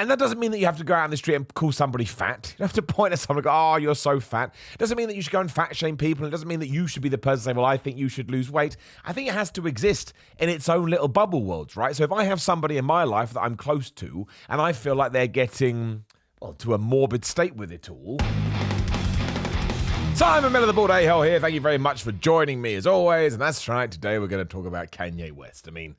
And that doesn't mean that you have to go out in the street and call somebody fat. You have to point at someone and go, oh, you're so fat. It doesn't mean that you should go and fat shame people. It doesn't mean that you should be the person saying, well, I think you should lose weight. I think it has to exist in its own little bubble worlds, right? So if I have somebody in my life that I'm close to and I feel like they're getting, well, to a morbid state with it all. Simon Miller, the Bald A-Hole here. Thank you very much for joining me as always. And that's right, today we're going to talk about Kanye West. I mean,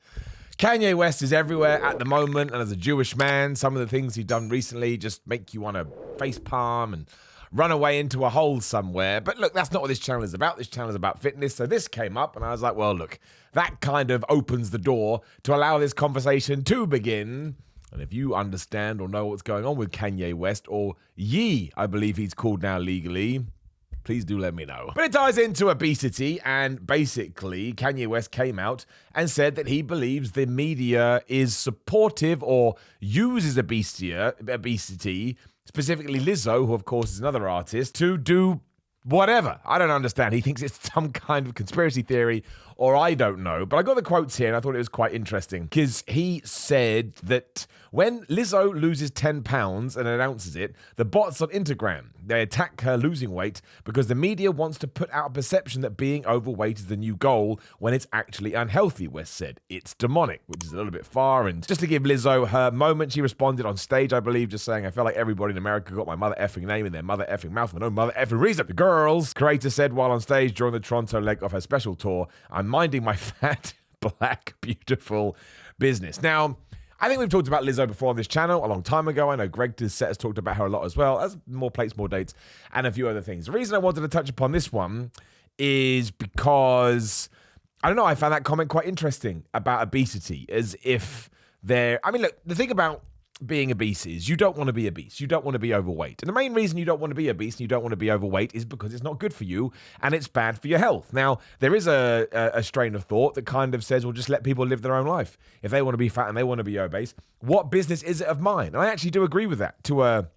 Kanye West is everywhere at the moment, and as a Jewish man, some of the things he's done recently just make you want to facepalm and run away into a hole somewhere. But look, that's not what this channel is about. This channel is about fitness. So this came up, and I was like, well, look, that kind of opens the door to allow this conversation to begin. And if you understand or know what's going on with Kanye West, or Ye, I believe he's called now legally, please do let me know. But it ties into obesity, and basically Kanye West came out and said that he believes the media is supportive or uses obesity, specifically Lizzo, who of course is another artist, to do whatever. I don't understand. He thinks it's some kind of conspiracy theory, or I don't know. But I got the quotes here and I thought it was quite interesting because he said that when Lizzo loses 10 pounds and announces it, the bots on Instagram, they attack her losing weight because the media wants to put out a perception that being overweight is the new goal when it's actually unhealthy, West said. It's demonic, which is a little bit far. And just to give Lizzo her moment, she responded on stage, I believe, just saying, I feel like everybody in America got my mother effing name in their mother effing mouth for no mother effing reason. The girls, creator said while on stage during the Toronto leg of her special tour, I'm minding my fat, black, beautiful business. Now, I think we've talked about Lizzo before on this channel a long time ago. I know Greg Dissett has talked about her a lot as well, as more plates, more dates, and a few other things. The reason I wanted to touch upon this one is because, I don't know, I found that comment quite interesting about obesity, as if look, the thing about being obese is you don't want to be obese. You don't want to be overweight. And the main reason you don't want to be obese and you don't want to be overweight is because it's not good for you and it's bad for your health. Now, there is a strain of thought that kind of says, well, just let people live their own life. If they want to be fat and they want to be obese, what business is it of mine? And I actually do agree with that to a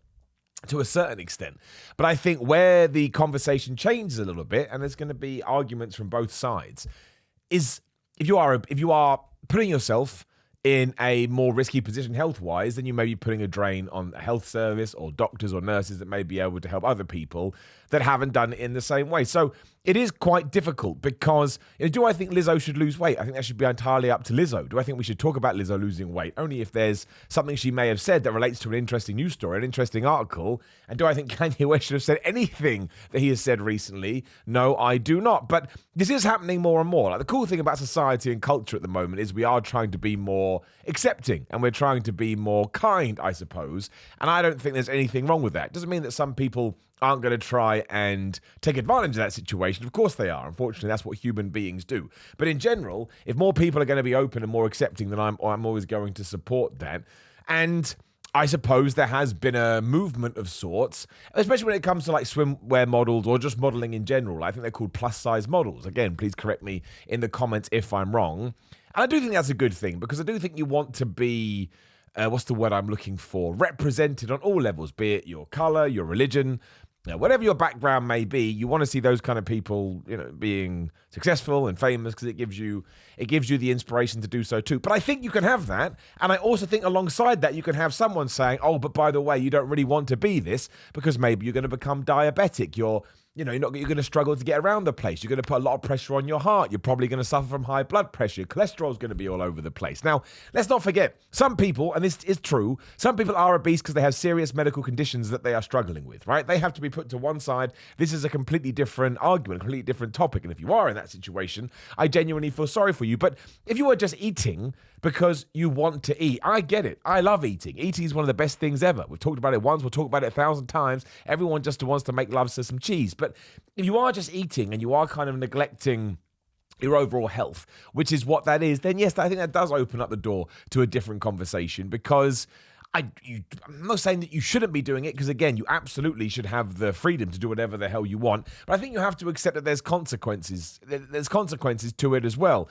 certain extent. But I think where the conversation changes a little bit, and there's going to be arguments from both sides, is if you are putting yourself in a more risky position health-wise, then you may be putting a drain on a health service or doctors or nurses that may be able to help other people that haven't done it in the same way. So it is quite difficult because, do I think Lizzo should lose weight? I think that should be entirely up to Lizzo. Do I think we should talk about Lizzo losing weight? Only if there's something she may have said that relates to an interesting news story, an interesting article. And do I think Kanye West should have said anything that he has said recently? No, I do not. But this is happening more and more. Like, the cool thing about society and culture at the moment is we are trying to be more accepting and we're trying to be more kind, I suppose. And I don't think there's anything wrong with that. It doesn't mean that some people aren't going to try and take advantage of that situation. Of course they are. Unfortunately, that's what human beings do. But in general, if more people are going to be open and more accepting, then I'm always going to support that. And I suppose there has been a movement of sorts, especially when it comes to like swimwear models or just modeling in general. I think they're called plus size models. Again, please correct me in the comments if I'm wrong. And I do think that's a good thing because I do think you want to be, what's the word I'm looking for? Represented on all levels, be it your color, your religion, whatever your background may be. You want to see those kind of people, being successful and famous because it gives you the inspiration to do so too. But I think you can have that, and I also think alongside that you can have someone saying, "Oh, but by the way, you don't really want to be this because maybe you're going to become diabetic. You're going to struggle to get around the place. You're going to put a lot of pressure on your heart. You're probably going to suffer from high blood pressure. Your cholesterol is going to be all over the place." Now, let's not forget, some people, and this is true, some people are obese because they have serious medical conditions that they are struggling with, right? They have to be put to one side. This is a completely different argument, a completely different topic. And if you are in that situation, I genuinely feel sorry for you. But if you are just eating because you want to eat, I get it. I love eating. Eating is one of the best things ever. We've talked about it once. We'll talk about it 1,000 times. Everyone just wants to make love to some cheese. But if you are just eating and you are kind of neglecting your overall health, which is what that is, then yes, I think that does open up the door to a different conversation because I'm not saying that you shouldn't be doing it because, again, you absolutely should have the freedom to do whatever the hell you want. But I think you have to accept that there's consequences. There's consequences to it as well.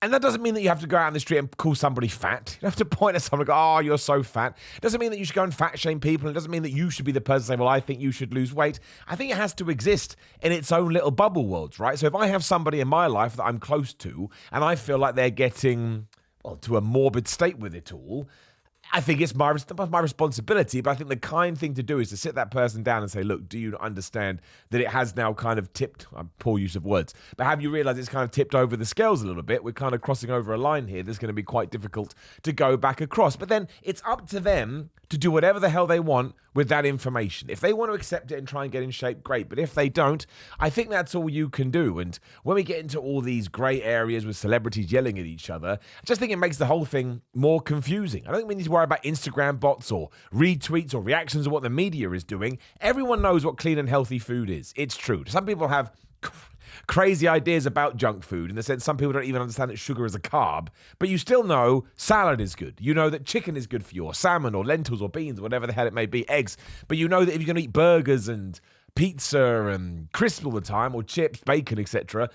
And that doesn't mean that you have to go out in the street and call somebody fat. You have to point at someone and go, oh, you're so fat. It doesn't mean that you should go and fat shame people. It doesn't mean that you should be the person saying, well, I think you should lose weight. I think it has to exist in its own little bubble worlds, right? So if I have somebody in my life that I'm close to and I feel like they're getting, well, to a morbid state with it all, I think it's my responsibility, but I think the kind thing to do is to sit that person down and say, look, do you understand that it has now kind of tipped, poor use of words, but have you realized it's kind of tipped over the scales a little bit? We're kind of crossing over a line here. That's going to be quite difficult to go back across. But then it's up to them to do whatever the hell they want with that information. If they want to accept it and try and get in shape, great. But if they don't, I think that's all you can do. And when we get into all these grey areas with celebrities yelling at each other, I just think it makes the whole thing more confusing. I don't think we need to worry about Instagram bots or retweets or reactions of what the media is doing. Everyone knows what clean and healthy food is. It's true. Some people have crazy ideas about junk food in the sense some people don't even understand that sugar is a carb, but you still know salad is good. You know that chicken is good for you, or salmon, or lentils, or beans, or whatever the hell it may be, eggs. But you know that if you're going to eat burgers and pizza and crisps all the time, or chips, bacon, etc.,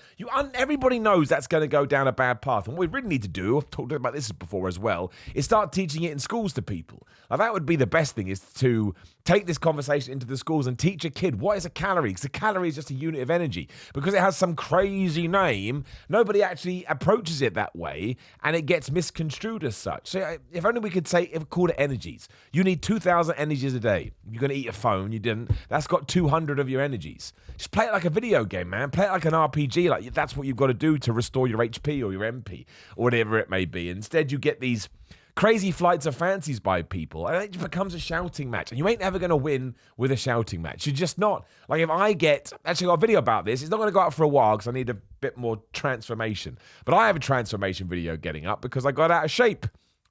everybody knows that's going to go down a bad path. And what we really need to do, I've talked about this before as well, is start teaching it in schools to people. Now, that would be the best thing, is to take this conversation into the schools and teach a kid what is a calorie, because a calorie is just a unit of energy. Because it has some crazy name, nobody actually approaches it that way, and it gets misconstrued as such. So if only we could say, call it energies. You need 2,000 energies a day. You're going to eat a phone, you didn't. That's got 200 of your energies. Just play it like a video game, man. Play it like an RPG. Like that's what you've got to do to restore your HP or your MP or whatever it may be. Instead, you get these crazy flights of fancies by people, and it just becomes a shouting match. And you ain't ever going to win with a shouting match. You're just not. Like if I actually got a video about this, it's not going to go up for a while because I need a bit more transformation. But I have a transformation video getting up because I got out of shape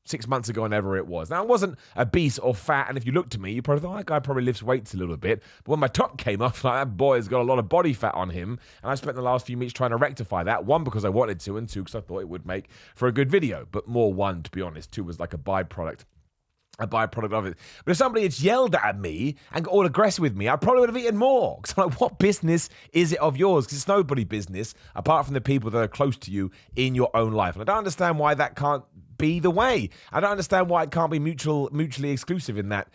6 months ago, whenever it was. Now, I wasn't obese or fat, and if you looked at me, you probably thought, that guy probably lifts weights a little bit. But when my top came off, like, that boy has got a lot of body fat on him, and I spent the last few minutes trying to rectify that. One, because I wanted to, and two, because I thought it would make for a good video. But more one, to be honest. Two was like a byproduct of it. But if somebody had yelled at me and got all aggressive with me, I probably would have eaten more. Because I'm like, what business is it of yours? Because it's nobody's business, apart from the people that are close to you in your own life. And I don't understand why that can't be the way. I don't understand why it can't be mutually exclusive in that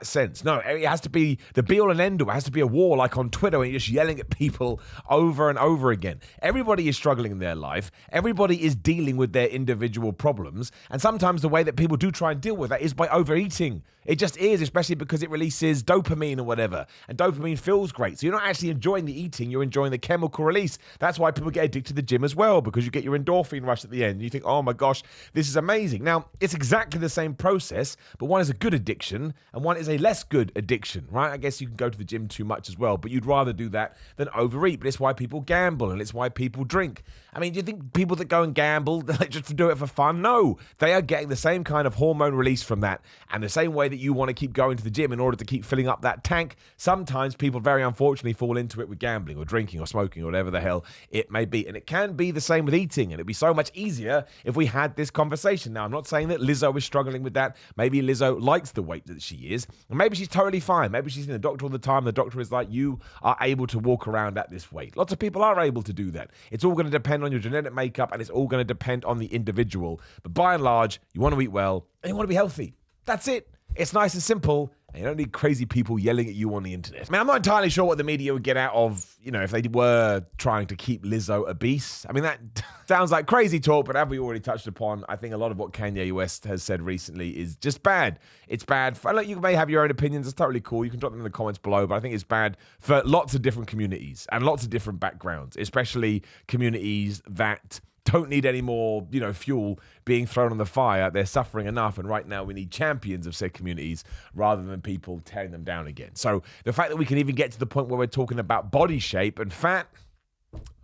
sense. No, it has to be the be all and end all. It has to be a war like on Twitter when you're just yelling at people over and over again. Everybody is struggling in their life. Everybody is dealing with their individual problems. And sometimes the way that people do try and deal with that is by overeating. It just is, especially because it releases dopamine or whatever. And dopamine feels great. So you're not actually enjoying the eating, you're enjoying the chemical release. That's why people get addicted to the gym as well, because you get your endorphin rush at the end. And you think, oh my gosh, this is amazing. Now, it's exactly the same process, but one is a good addiction and one is a less good addiction, right? I guess you can go to the gym too much as well, but you'd rather do that than overeat. But it's why people gamble and it's why people drink. I mean, do you think people that go and gamble, like just to do it for fun? No, they are getting the same kind of hormone release from that, and the same way that you want to keep going to the gym in order to keep filling up that tank. Sometimes people very unfortunately fall into it with gambling or drinking or smoking or whatever the hell it may be. And it can be the same with eating, and it'd be so much easier if we had this conversation. Now, I'm not saying that Lizzo is struggling with that. Maybe Lizzo likes the weight that she is, and maybe she's totally fine. Maybe she's in the doctor all the time. The doctor is like, you are able to walk around at this weight. Lots of people are able to do that. It's all going to depend on your genetic makeup, and it's all going to depend on the individual. But by and large, you want to eat well and you want to be healthy. That's it. It's nice and simple. And you don't need crazy people yelling at you on the internet. I mean, I'm not entirely sure what the media would get out of, if they were trying to keep Lizzo obese. I mean, that sounds like crazy talk, but as we already touched upon, I think a lot of what Kanye West has said recently is just bad. It's bad. You may have your own opinions. It's totally cool. You can drop them in the comments below, but I think it's bad for lots of different communities and lots of different backgrounds, especially communities that don't need any more, fuel being thrown on the fire. They're suffering enough, and right now we need champions of said communities rather than people tearing them down again. So the fact that we can even get to the point where we're talking about body shape and fat,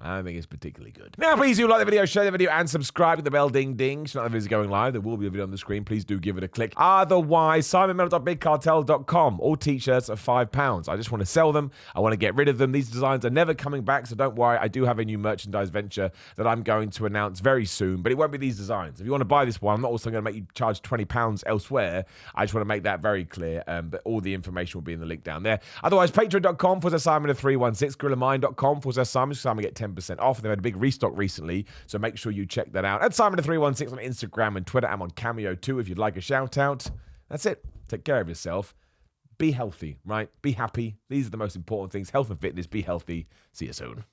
I don't think it's particularly good. Now, please do like the video, share the video, and subscribe to the bell ding ding. So now the video's going live. There will be a video on the screen. Please do give it a click. Otherwise, simonmiller.bigcartel.com. All t-shirts are £5. I just want to sell them. I want to get rid of them. These designs are never coming back, so don't worry. I do have a new merchandise venture that I'm going to announce very soon, but it won't be these designs. If you want to buy this one, I'm not also going to make you charge £20 elsewhere. I just want to make that very clear, but all the information will be in the link down there. Otherwise, patreon.com/Simon316, gorillamind.com/Simon. Simon get 10% off. They've had a big restock recently, so make sure you check that out. At Simon316 on Instagram and Twitter. I'm on Cameo too if you'd like a shout out. That's it. Take care of yourself. Be healthy, right? Be happy. These are the most important things. Health and fitness. Be healthy. See you soon.